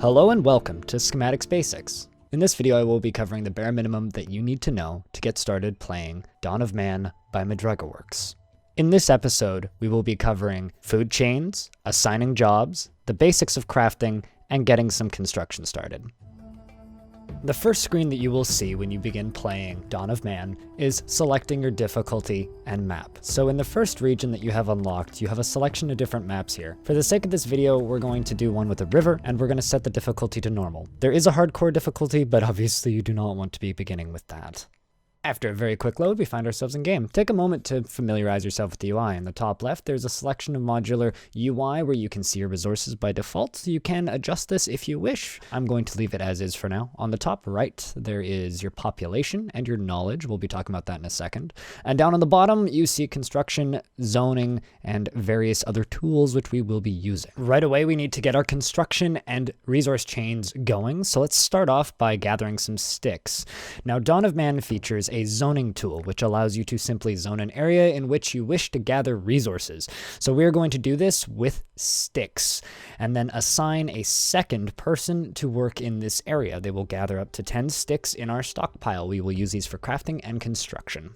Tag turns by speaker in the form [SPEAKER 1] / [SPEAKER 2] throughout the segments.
[SPEAKER 1] Hello and welcome to Schematics Basics. In this video I will be covering the bare minimum that you need to know to get started playing Dawn of Man by MacLeod. In this episode we will be covering food chains, assigning jobs, the basics of crafting, and getting some construction started. The first screen that you will see when you begin playing Dawn of Man is selecting your difficulty and map. So in the first region that you have unlocked, you have a selection of different maps here. For the sake of this video, we're going to do one with a river, and we're going to set the difficulty to normal. There is a hardcore difficulty, but obviously you do not want to be beginning with that. After a very quick load, we find ourselves in game. Take a moment to familiarize yourself with the UI. In the top left, there's a selection of modular UI where you can see your resources by default. You can adjust this if you wish. I'm going to leave it as is for now. On the top right, there is your population and your knowledge. We'll be talking about that in a second. And down on the bottom, you see construction, zoning, and various other tools which we will be using. Right away, we need to get our construction and resource chains going. So let's start off by gathering some sticks. Now, Dawn of Man features a zoning tool, which allows you to simply zone an area in which you wish to gather resources. So we're going to do this with sticks, and then assign a second person to work in this area. They will gather up to 10 sticks in our stockpile. We will use these for crafting and construction.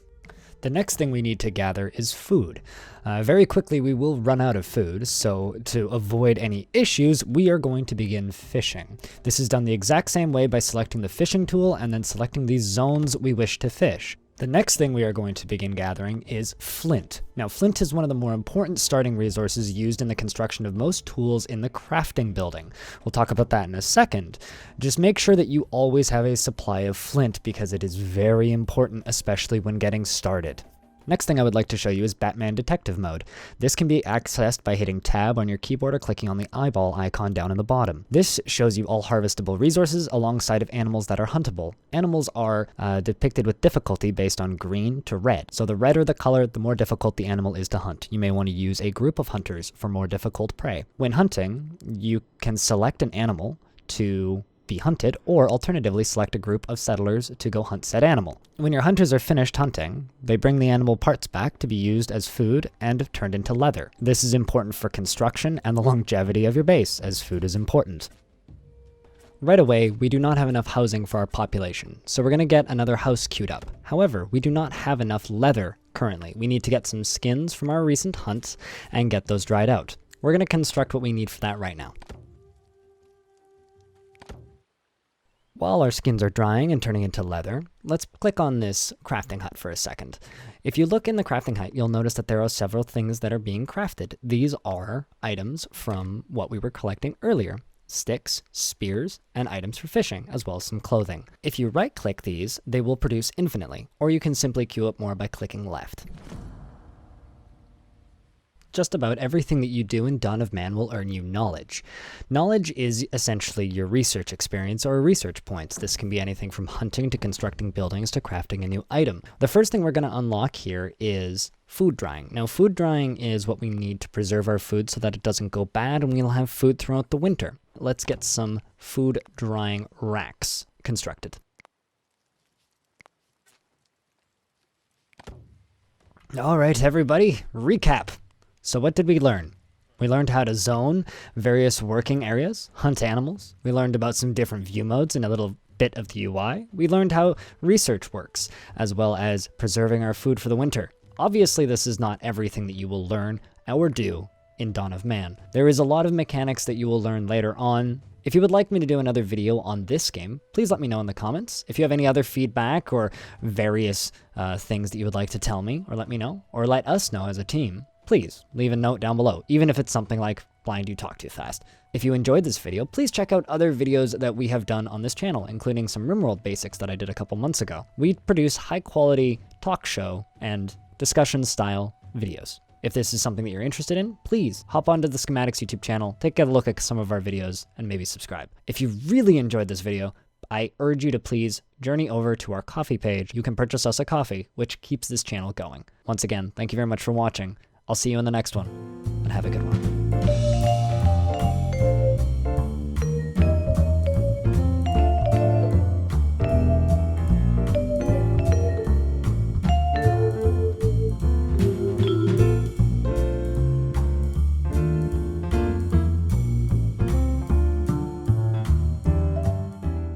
[SPEAKER 1] The next thing we need to gather is food. Very quickly we will run out of food, so to avoid any issues, we are going to begin fishing. This is done the exact same way by selecting the fishing tool and then selecting these zones we wish to fish. The next thing we are going to begin gathering is flint. Now, flint is one of the more important starting resources used in the construction of most tools in the crafting building. We'll talk about that in a second. Just make sure that you always have a supply of flint because it is very important, especially when getting started. Next thing I would like to show you is Batman Detective Mode. This can be accessed by hitting Tab on your keyboard or clicking on the eyeball icon down in the bottom. This shows you all harvestable resources alongside of animals that are huntable. Animals are depicted with difficulty based on green to red. So the redder the color, the more difficult the animal is to hunt. You may want to use a group of hunters for more difficult prey. When hunting, you can select an animal to be hunted, or alternatively select a group of settlers to go hunt said animal. When your hunters are finished hunting, they bring the animal parts back to be used as food and turned into leather. This is important for construction and the longevity of your base, as food is important. Right away, we do not have enough housing for our population, so we're going to get another house queued up. However, we do not have enough leather currently. We need to get some skins from our recent hunts and get those dried out. We're going to construct what we need for that right now. While our skins are drying and turning into leather, let's click on this crafting hut for a second. If you look in the crafting hut, you'll notice that there are several things that are being crafted. These are items from what we were collecting earlier: sticks, spears, and items for fishing, as well as some clothing. If you right-click these, they will produce infinitely, or you can simply queue up more by clicking left. Just about everything that you do in Dawn of Man will earn you knowledge. Knowledge is essentially your research experience or research points. This can be anything from hunting to constructing buildings to crafting a new item. The first thing we're going to unlock here is food drying. Now, food drying is what we need to preserve our food so that it doesn't go bad and we'll have food throughout the winter. Let's get some food drying racks constructed. All right, everybody, recap. So what did we learn? We learned how to zone various working areas, hunt animals. We learned about some different view modes and a little bit of the UI. We learned how research works, as well as preserving our food for the winter. Obviously, this is not everything that you will learn or do in Dawn of Man. There is a lot of mechanics that you will learn later on. If you would like me to do another video on this game, please let me know in the comments. If you have any other feedback or various things that you would like to tell me or let me know, or let us know as a team, please leave a note down below, even if it's something like "Blind, you talk too fast." If you enjoyed this video, please check out other videos that we have done on this channel, including some RimWorld basics that I did a couple months ago. We produce high quality talk show and discussion style videos. If this is something that you're interested in, please hop onto the Schematics YouTube channel, take a look at some of our videos, and maybe subscribe. If you really enjoyed this video, I urge you to please journey over to our coffee page. You can purchase us a coffee, which keeps this channel going. Once again, thank you very much for watching. I'll see you in the next one, and have a good one.